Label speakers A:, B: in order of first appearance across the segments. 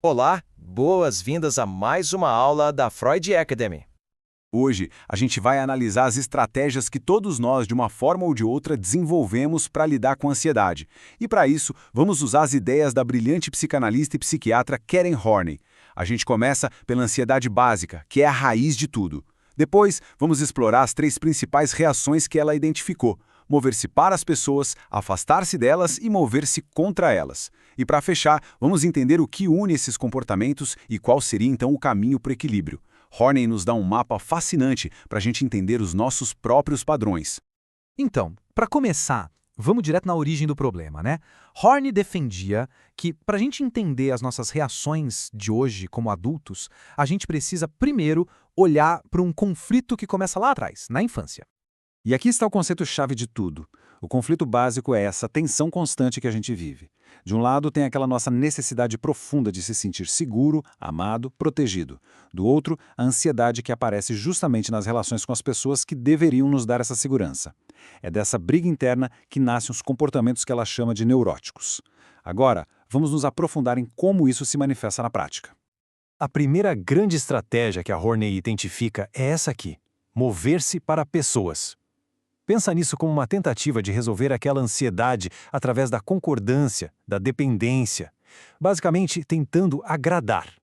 A: Olá, boas-vindas a mais uma aula da Freud Academy.
B: Hoje, a gente vai analisar as estratégias que todos nós, de uma forma ou de outra, desenvolvemos para lidar com a ansiedade. E para isso, vamos usar as ideias da brilhante psicanalista e psiquiatra Karen Horney. A gente começa pela ansiedade básica, que é a raiz de tudo. Depois, vamos explorar as 3 principais reações que ela identificou: mover-se para as pessoas, afastar-se delas e mover-se contra elas. E para fechar, vamos entender o que une esses comportamentos e qual seria então o caminho para o equilíbrio. Horney nos dá um mapa fascinante para a gente entender os nossos próprios padrões.
C: Então, para começar, vamos direto na origem do problema, né? Horney defendia que, para a gente entender as nossas reações de hoje como adultos, a gente precisa primeiro olhar para um conflito que começa lá atrás, na infância.
B: E aqui está o conceito-chave de tudo. O conflito básico é essa tensão constante que a gente vive. De um lado, tem aquela nossa necessidade profunda de se sentir seguro, amado, protegido. Do outro, a ansiedade que aparece justamente nas relações com as pessoas que deveriam nos dar essa segurança. É dessa briga interna que nascem os comportamentos que ela chama de neuróticos. Agora, vamos nos aprofundar em como isso se manifesta na prática.
D: A primeira grande estratégia que a Horney identifica é essa aqui: mover-se para pessoas. Pensa nisso como uma tentativa de resolver aquela ansiedade através da concordância, da dependência, basicamente tentando agradar.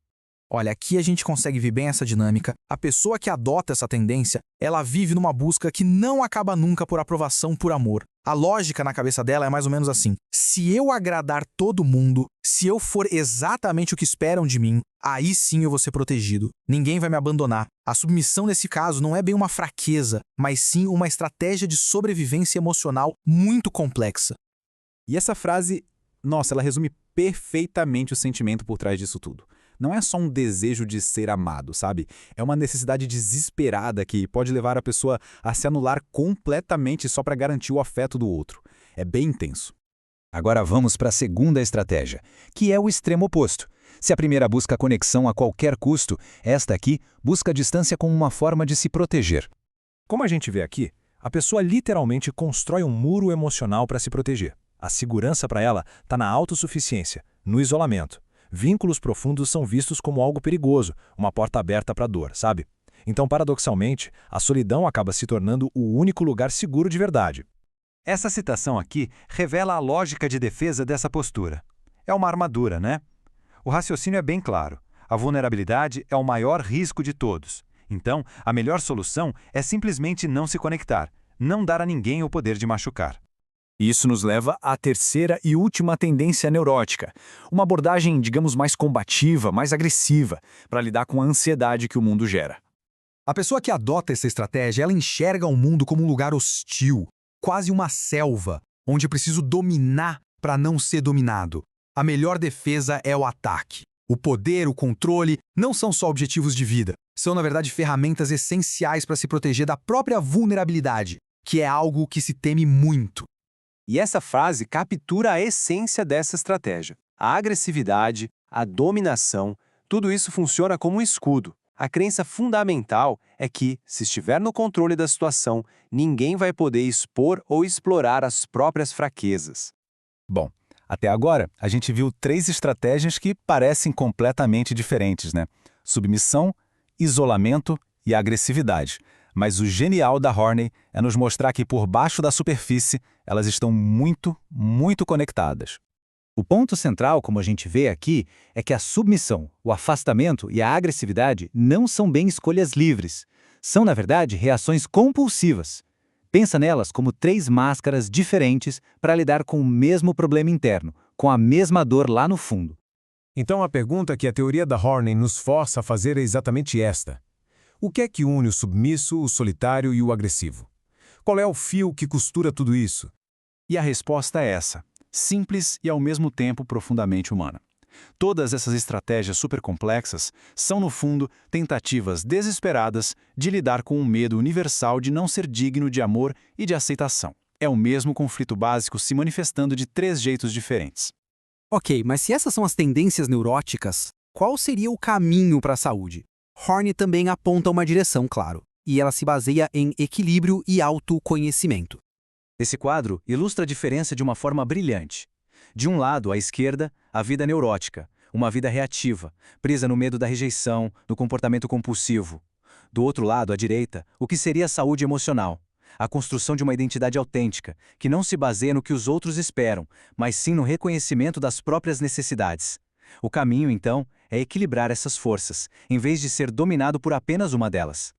E: Olha, aqui a gente consegue ver bem essa dinâmica. A pessoa que adota essa tendência, ela vive numa busca que não acaba nunca por aprovação, por amor. A lógica na cabeça dela é mais ou menos assim: se eu agradar todo mundo, se eu for exatamente o que esperam de mim, aí sim eu vou ser protegido. Ninguém vai me abandonar. A submissão nesse caso não é bem uma fraqueza, mas sim uma estratégia de sobrevivência emocional muito complexa.
F: E essa frase, nossa, ela resume perfeitamente o sentimento por trás disso tudo. Não é só um desejo de ser amado, sabe? É uma necessidade desesperada que pode levar a pessoa a se anular completamente só para garantir o afeto do outro. É bem intenso.
G: Agora vamos para a segunda estratégia, que é o extremo oposto. Se a primeira busca conexão a qualquer custo, esta aqui busca a distância como uma forma de se proteger.
D: Como a gente vê aqui, a pessoa literalmente constrói um muro emocional para se proteger. A segurança para ela está na autossuficiência, no isolamento. Vínculos profundos são vistos como algo perigoso, uma porta aberta para a dor, sabe? Então, paradoxalmente, a solidão acaba se tornando o único lugar seguro de verdade.
G: Essa citação aqui revela a lógica de defesa dessa postura. É uma armadura, né? O raciocínio é bem claro. A vulnerabilidade é o maior risco de todos. Então, a melhor solução é simplesmente não se conectar, não dar a ninguém o poder de machucar.
D: Isso nos leva à terceira e última tendência neurótica, uma abordagem, digamos, mais combativa, mais agressiva, para lidar com a ansiedade que o mundo gera.
E: A pessoa que adota essa estratégia, ela enxerga o mundo como um lugar hostil, quase uma selva, onde eu preciso dominar para não ser dominado. A melhor defesa é o ataque. O poder, o controle, não são só objetivos de vida. São, na verdade, ferramentas essenciais para se proteger da própria vulnerabilidade, que é algo que se teme muito.
H: E essa frase captura a essência dessa estratégia. A agressividade, a dominação, tudo isso funciona como um escudo. A crença fundamental é que, se estiver no controle da situação, ninguém vai poder expor ou explorar as próprias fraquezas.
D: Bom, até agora, a gente viu 3 estratégias que parecem completamente diferentes, né? Submissão, isolamento e agressividade. Mas o genial da Horney é nos mostrar que por baixo da superfície elas estão muito, muito conectadas.
G: O ponto central, como a gente vê aqui, é que a submissão, o afastamento e a agressividade não são bem escolhas livres. São, na verdade, reações compulsivas. Pensa nelas como 3 máscaras diferentes para lidar com o mesmo problema interno, com a mesma dor lá no fundo.
D: Então a pergunta que a teoria da Horney nos força a fazer é exatamente esta: o que é que une o submisso, o solitário e o agressivo? Qual é o fio que costura tudo isso?
B: E a resposta é essa: simples e ao mesmo tempo profundamente humana. Todas essas estratégias supercomplexas são, no fundo, tentativas desesperadas de lidar com o medo universal de não ser digno de amor e de aceitação. É o mesmo conflito básico se manifestando de 3 jeitos diferentes.
E: Ok, mas se essas são as tendências neuróticas, qual seria o caminho para a saúde? Horney também aponta uma direção, claro, e ela se baseia em equilíbrio e autoconhecimento.
G: Esse quadro ilustra a diferença de uma forma brilhante. De um lado, à esquerda, a vida neurótica,
I: uma vida reativa, presa no medo da rejeição, no comportamento compulsivo. Do outro lado, à direita, o que seria a saúde emocional? A construção de uma identidade autêntica, que não se baseia no que os outros esperam, mas sim no reconhecimento das próprias necessidades. O caminho, então, é equilibrar essas forças, em vez de ser dominado por apenas uma delas.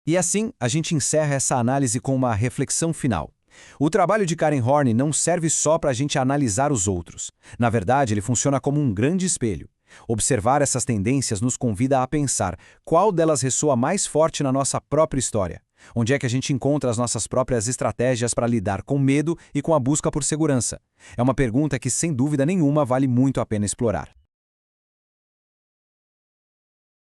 A: E assim, a gente encerra essa análise com uma reflexão final. O trabalho de Karen Horney não serve só para a gente analisar os outros. Na verdade, ele funciona como um grande espelho. Observar essas tendências nos convida a pensar qual delas ressoa mais forte na nossa própria história. Onde é que a gente encontra as nossas próprias estratégias para lidar com medo e com a busca por segurança? É uma pergunta que, sem dúvida nenhuma, vale muito a pena explorar.